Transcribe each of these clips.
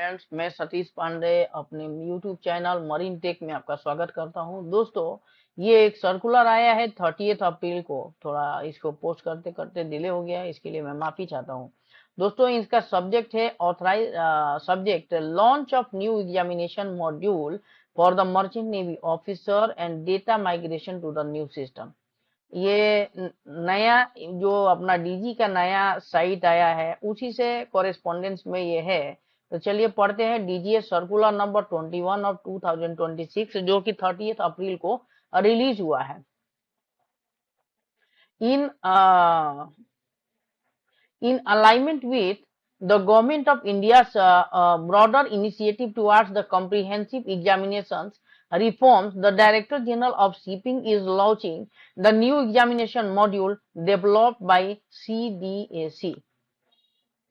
Friends, मैं सतीश पांडे अपने YouTube channel marine take में आपका स्वागत करता हूं। दोस्तों, ये एक सर्कुलर आया है 30 अप्रैल को। थोड़ा इसको पोस्ट करते करते डिले हो गया है, इसके लिए मैं माफी चाहता हूं। दोस्तों, इसका सब्जेक्ट है subject launch of new examination module for the merchant navy officer and data migration to the new system. ये नया जो अपना डीजी का नया साइट आया है, उसी से कॉरेस्पॉन्डेंस में ये है। तो चलिए पढ़ते हैं डीजीए सर्कुलर नंबर 21 ऑफ 2026, जो कि 30 अप्रैल को रिलीज हुआ है। इन in alignment with the government of India's broader initiative towards the comprehensive examinations reforms, the Director General of Shipping is launching the new examination module developed by CDAC.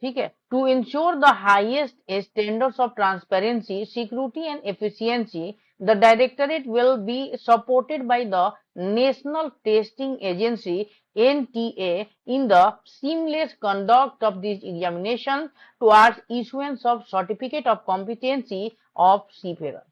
ठीक है, to ensure the highest standards of transparency, security and efficiency, the Directorate will be supported by the National Testing Agency NTA in the seamless conduct of this examination towards issuance of certificate of competency of seafarer.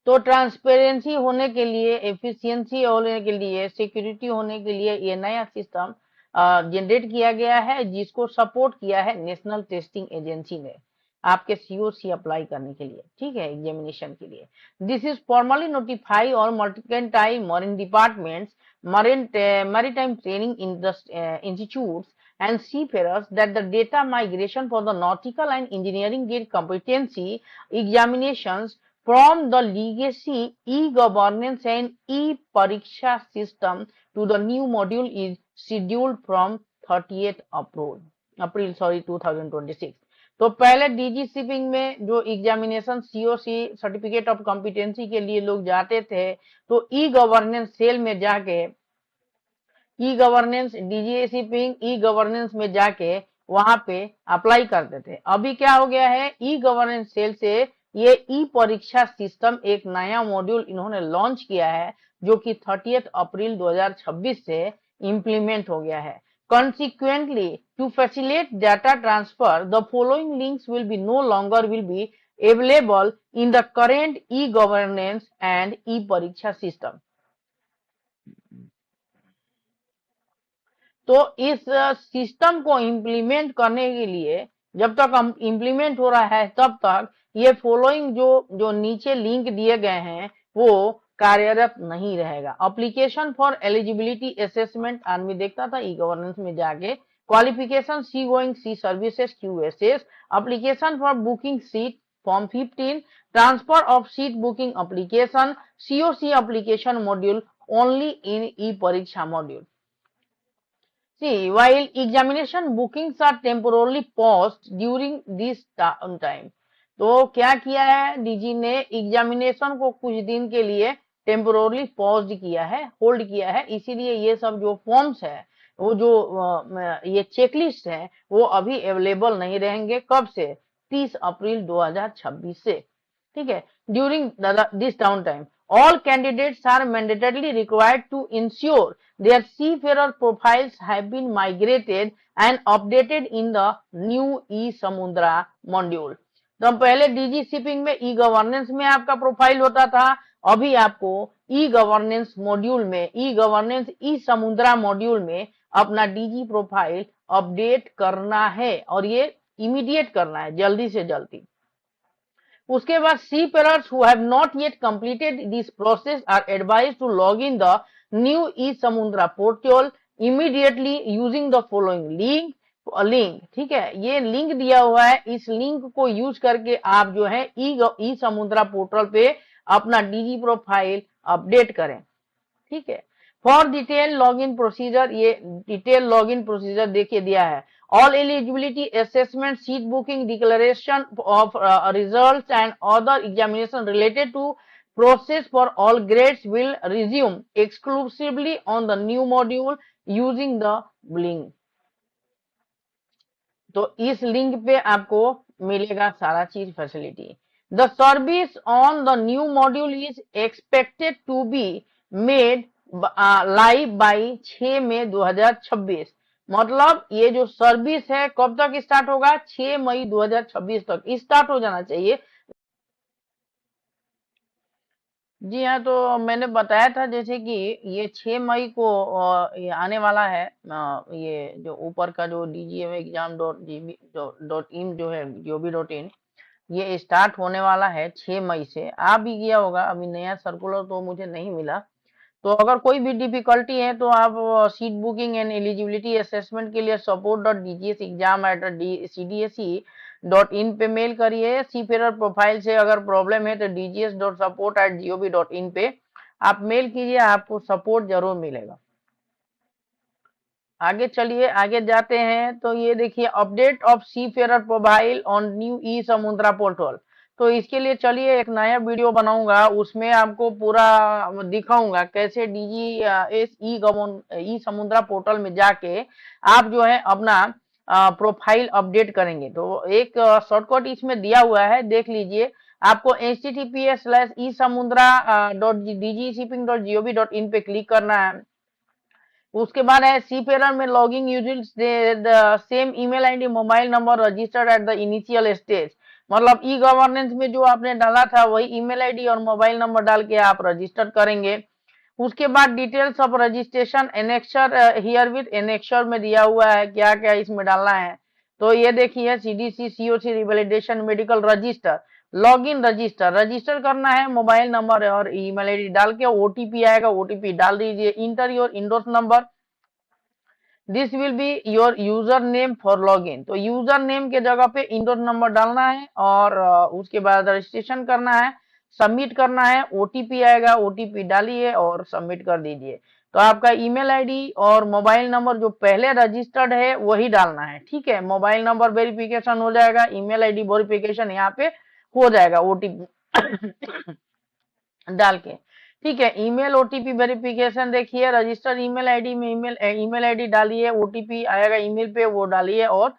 तो transparency होने के लिए, efficiency होने के लिए, security होने के लिए ये नया सिस्टम जनरेट किया गया है, जिसको सपोर्ट किया है नेशनल टेस्टिंग एजेंसी ने आपके सीओसी अप्लाई करने के लिए। ठीक है, एग्जामिनेशन के लिए। दिस इज फॉर्मली नोटिफाई और mercantile marine departments, maritime training institutes and seafarers that the data migration for the nautical and engineering grade competency examinations from the legacy e-governance and e-pariksha system to the new module is scheduled from 30th April 2026। तो पहले DG shipping में जो examination COC certificate of competency के लिए लोग जाते थे, तो ई गवर्नेंस सेल में जाके, ई गवर्नेंस डीजी शिपिंग ई गवर्नेंस में जाके वहां पे अप्लाई करते थे। अभी क्या हो गया है, ई गवर्नेंस सेल से ये ई परीक्षा सिस्टम एक नया मॉड्यूल इन्होंने लॉन्च किया है, जो कि 30 अप्रैल 2026 से इंप्लीमेंट हो गया है। Consequently, to facilitate data transfer, the following links will be no longer will be available in the current e-governance and e-pariksha system. तो इस सिस्टम को इम्प्लीमेंट करने के लिए, जब तक हम इम्प्लीमेंट हो रहा है तब तक ये फॉलोइंग जो नीचे लिंक दिए गए हैं वो कार्यरत नहीं रहेगा। एप्लीकेशन फॉर एलिजिबिलिटी असेसमेंट आदमी देखता था ई गवर्नेंस में जाके, qualification c going c services QSS, application for booking seat form 15, transfer of seat booking application, COC application module only in e Pariksha module. See, while examination bookings are temporarily paused during this time, तो क्या किया है DG ने, examination को कुछ दिन के लिए टेम्पोरली पॉज किया है, होल्ड किया है। इसीलिए ये सब जो फॉर्म्स है, वो जो ये चेकलिस्ट है, वो अभी अवेलेबल नहीं रहेंगे। कब से? 30 अप्रैल 2026 से। ठीक है, during this down time all candidates are mandatorily required to ensure their seafarer profiles have been migrated and updated in the new e-samudra module। तो पहले डीजी शिपिंग में ई गवर्नेंस में आपका प्रोफाइल होता था, अभी आपको ई गवर्नेंस मॉड्यूल में, ई गवर्नेंस ई समुद्रा मॉड्यूल में अपना डीजी प्रोफाइल अपडेट करना है, और ये इमीडिएट करना है, जल्दी से जल्दी। उसके बाद seafarers who have not yet completed this process are advised to log in the new e-samudra portal immediately using the following link. ठीक है, ये लिंक दिया हुआ है, इस लिंक को यूज करके आप जो है ई समुद्रा पोर्टल पे अपना डीजी प्रोफाइल अपडेट करें। ठीक है, फॉर डिटेल लॉगिन प्रोसीजर, ये डिटेल लॉगिन प्रोसीजर देखिए दिया है। All eligibility assessment, seat booking, declaration of results and other examination related to process for all grades will resume exclusively on the new module using the link। तो इस link पे आपको मिलेगा सारा चीज facility. The service on the new module is expected to be made live by 6 मई 2026। मतलब ये जो सर्विस है कब तक स्टार्ट होगा, 6 मई 2026 तक स्टार्ट हो जाना चाहिए। जी हाँ, तो मैंने बताया था जैसे कि ये 6 मई को ये आने वाला है। ये जो ऊपर का जो DGM exam dot GB dot in जो है GOV.in, ये स्टार्ट होने वाला है 6 मई से। आ भी गया होगा, अभी नया सर्कुलर तो मुझे नहीं मिला। तो अगर कोई भी डिफिकल्टी है तो आप seat booking and eligibility assessment के लिए support.dgsexam@cdse.in पे मेल करिए। सीफेरर प्रोफाइल से अगर प्रॉब्लम है तो dgs.support@gov.in पे आप मेल कीजिए, आपको सपोर्ट जरूर मिलेगा। आगे चलिए, आगे जाते हैं। तो ये देखिए, update of seafarer profile on new e Samudra portal. तो इसके लिए चलिए एक नया वीडियो बनाऊंगा, उसमें आपको पूरा दिखाऊंगा कैसे DG S E Samudra portal में जाके आप जो है अपना प्रोफाइल अपडेट करेंगे। तो एक शॉर्टकट इसमें दिया हुआ है, देख लीजिए। आपको https://e-samundra.dgshipping.gov.in पे क्लिक करना है। उसके बाद है सी पेरर में logging using the same email ID mobile number registered at the initial stage. मतलब ई गवर्नेंस में जो आपने डाला था वही ईमेल आईडी और मोबाइल नंबर डाल के आप रजिस्टर करेंगे। उसके बाद details of registration annexure here with annexure में दिया हुआ है क्या क्या इसमें डालना है। तो ये देखिए, CDC COC revalidation medical register, log in register, register करना है, मोबाइल नंबर और ईमेल आईडी डाल के ओटीपी आएगा, ओटीपी डाल दीजिए। Enter your INDOS number, this will be your user name for log in. तो यूजर नेम के जगह पे इंडोर नंबर डालना है और उसके बाद रजिस्ट्रेशन करना है, सबमिट करना है। ओटीपी आएगा, ओटीपी डालिए और सबमिट कर दीजिए। तो आपका ईमेल आईडी और मोबाइल नंबर जो पहले रजिस्टर्ड है वही डालना है, ठीक है। मोबाइल नंबर वेरिफिकेशन हो जाएगा, ईमेल आईडी वेरिफिकेशन यहाँ पे हो जाएगा ओटीपी डाल के, ठीक है। ईमेल ओटीपी वेरिफिकेशन देखिए, रजिस्टर ईमेल आईडी में ईमेल आईडी डालिए, ओटीपी आएगा ईमेल पे वो डालिए और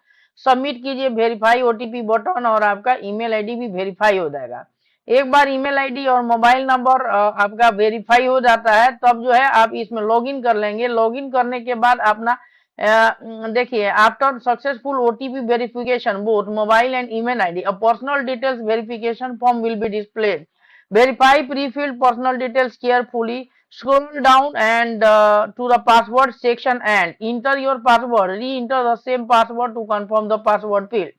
सबमिट कीजिए। वेरीफाई ओटीपी बटन और आपका ईमेल आईडी भी वेरीफाई हो जाएगा। एक बार ईमेल आईडी और मोबाइल नंबर आपका वेरीफाई हो जाता है तब जो है आप इसमें लॉगिन कर लेंगे। लॉगिन करने के बाद अपना देखिए, after successful OTP verification both mobile and email ID a personal details verification form will be displayed. Verify pre-filled personal details carefully. Scroll down and to the password section and enter your password. Re-enter the same password to confirm the password field.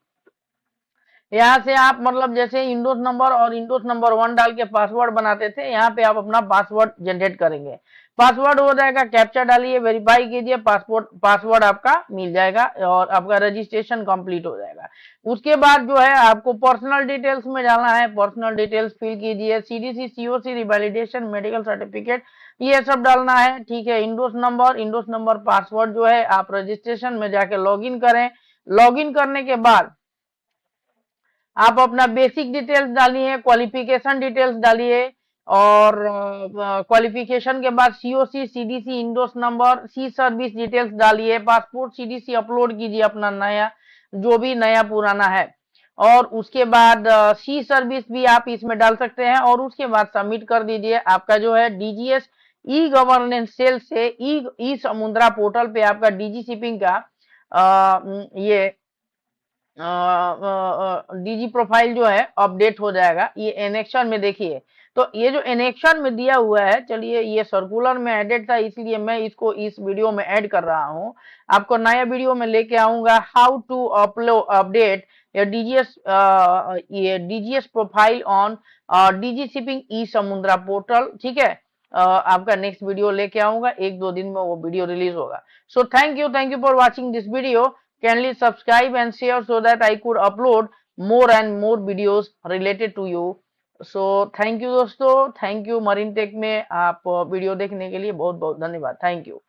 यहाँ से आप मतलब जैसे इंडोस number और इंडोस number 1 डाल के password बनाते थे, यहाँ पे आप अपना पासवर्ड जनरेट करेंगे। पासवर्ड हो जाएगा, कैप्चा डालिए, वेरीफाई कीजिए, पासवर्ड आपका मिल जाएगा और आपका रजिस्ट्रेशन कंप्लीट हो जाएगा। उसके बाद जो है आपको पर्सनल डिटेल्स में जाना है, पर्सनल डिटेल्स फिल कीजिए। CDC COC revalidation medical certificate ये सब डालना है, ठीक है। इंडोस नंबर पासवर्ड जो है आप रजिस्ट्रेशन में जाके लॉगिन करें। लॉगिन करने के बाद आप अपना बेसिक डिटेल्स डालिए, क्वालिफिकेशन डिटेल्स डालिए और क्वालिफिकेशन के बाद COC CDC INDOS number sea service details डालिए। पासपोर्ट CDC अपलोड कीजिए अपना नया, जो भी नया पुराना है। और उसके बाद सी सर्विस भी आप इसमें डाल सकते हैं और उसके बाद सबमिट कर दीजिए। आपका जो है DGS ई गवर्नेंस सेल से ई समुद्रा पोर्टल पे आपका डीजी शिपिंग का ये डीजी प्रोफाइल जो है अपडेट हो जाएगा। ये एनेक्शन में देखिए, तो ये जो एनेक्शन में दिया हुआ है, चलिए ये सर्कुलर में एडेड था इसलिए मैं इसको इस वीडियो में ऐड कर रहा हूं। आपको नया वीडियो में लेके आऊंगा, हाउ टू अपडेट ये DGS profile on DG shipping e Samudra portal, ठीक है। आपका नेक्स्ट वीडियो लेके आऊंगा, 1-2 दिन में वो वीडियो रिलीज होगा। So thank you for watching this video. Kindly subscribe and share so that I could upload more and more videos related to you. So thank you दोस्तों, थैंक यू। मरीन टेक में आप video देखने के लिए बहुत बहुत धन्यवाद, thank you.